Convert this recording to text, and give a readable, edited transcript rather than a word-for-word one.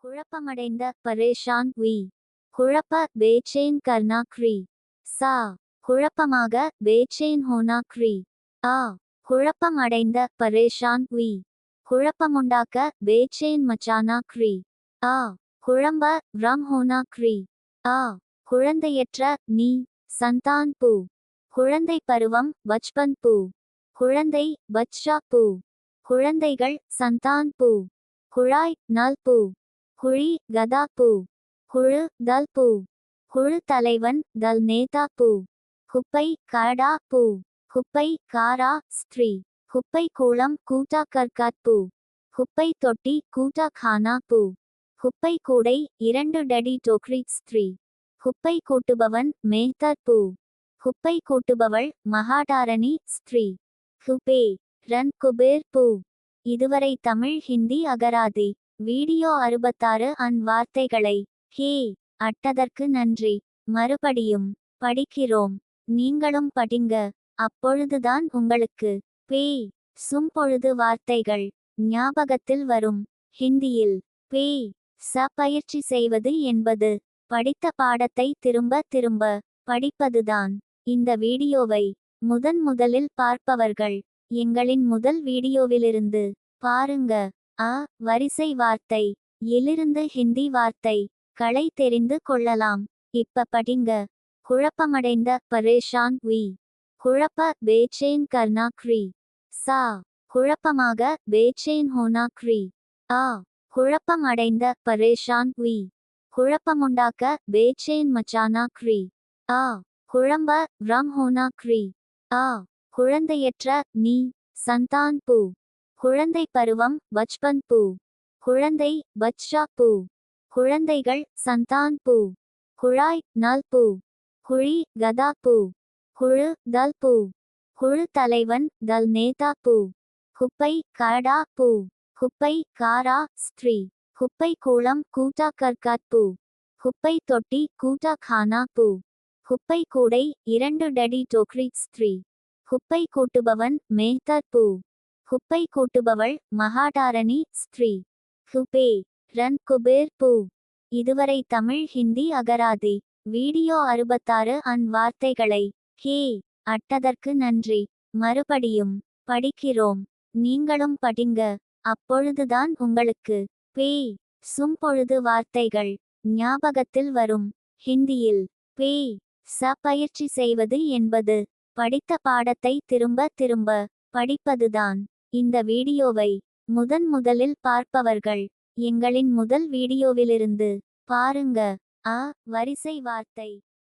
குழப்பமடைந்த பரேஷான் we. குழப்ப பேச்சேன் கர்னா க்ரி. சா. குழப்பமாக பேச்சேன் ஹோனா க்ரி. ஆ. குழப்பம் அடைந்த பரேஷான் வி. குழப்பமுண்டாக்க பேச்சேன் மச்சானா க்ரி. ஆ. குழம்ப வ்ரம் ஹோனா க்ரி. ஆ. குழந்தையற்ற நீ. சந்தான் பூ. குழந்தை பருவம் பச்பன் பூ. குழந்தை பச்ஷா பூ. குழந்தைகள் சந்தான் பூ. குழாய் நல் பூ. குழி கதா பூ. குழு தல் பூ. குழு தலைவன் தல் நேதா பூ. குப்பை காடா பூ. குப்பை காரா ஸ்திரீ. குப்பை கூளம் கூட்டா கர்காத் பூ. குப்பை தொட்டி கூட்டா கானா பூ. குப்பை கூடை 2 டடி டோக்ரி ஸ்திரீ. குப்பை கூட்டுபவன் மேஹ்தர் பூ. குப்பை கூட்டுபவள் மகாடாரணி ஸ்திரீ. குபே ரன் குபேர் பூ. இதுவரை தமிழ் ஹிந்தி அகராதி வீடியோ 66 அன் வார்த்தைகளை ஹே அட்டதற்கு நன்றி. மறுபடியும் படிக்கிறோம். நீங்களும் படிங்க. அப்பொழுதுதான் உங்களுக்கு பே சும் பொழுது வார்த்தைகள் ஞாபகத்தில் வரும். ஹிந்தியில் பே ச பயிற்சி செய்வது என்பது படித்த பாடத்தை திரும்ப திரும்ப படிப்பதுதான். இந்த வீடியோவை முதலில் பார்ப்பவர்கள் எங்களின் முதல் வீடியோவிலிருந்து பாருங்க. அ வரிசை வார்த்தை இலிருந்து ஹிந்தி வார்த்தை களை தெரிந்து கொள்ளலாம். இப்ப படிங்க. குழப்பமடைந்த பரேஷான் வி. குழப்ப பேச்சேன் கர்னா க்ரி. சா. குழப்பமாக பேச்சேன் ஹோனா க்ரி. ஆ. குழப்பம் அடைந்த பரேஷான் வி. குழப்பமுண்டாக்க பேச்சேன் மச்சானா க்ரி. ஆ. குழம்ப வ்ரம் ஹோனா க்ரி. ஆ. குழந்தையற்ற நீ. சந்தான் பூ. குழந்தை பருவம் பச்பன் பூ. குழந்தை பச்ஷா பூ. குழந்தைகள் சந்தான் பூ. குழாய் நல் பூ. குழி கதா பூ. குழு தல் பூ. குழு தலைவன் தல் நேதா பூ. குப்பை காடா பூ. குப்பை காரா ஸ்திரீ. குப்பை கூளம் கூட்டா கர்காத் பூ. குப்பை தொட்டி கூட்டா கானா பூ. குப்பை கூடை 2 டடி டோக்ரி ஸ்திரீ. குப்பை கூட்டுபவன் மேஹ்தர் பூ. குப்பை கூட்டுபவள் மகாடாரணி ஸ்திரீ. குபே ரன் குபேர் பூ. இதுவரை தமிழ் ஹிந்தி அகராதி வீடியோ 66 அன் வார்த்தைகளை ஹே அட்டதற்கு நன்றி. மறுபடியும் படிக்கிறோம். நீங்களும் படிங்க. அப்பொழுதுதான் உங்களுக்கு பே சும் பொழுது வார்த்தைகள் ஞாபகத்தில் வரும். ஹிந்தியில் பே ச பயிற்சி செய்வது என்பது படித்த பாடத்தை திரும்ப திரும்ப படிப்பதுதான். இந்த வீடியோவை முதலில் பார்ப்பவர்கள் எங்களின் முதல் வீடியோவிலிருந்து பாருங்க. அ வரிசை வார்த்தை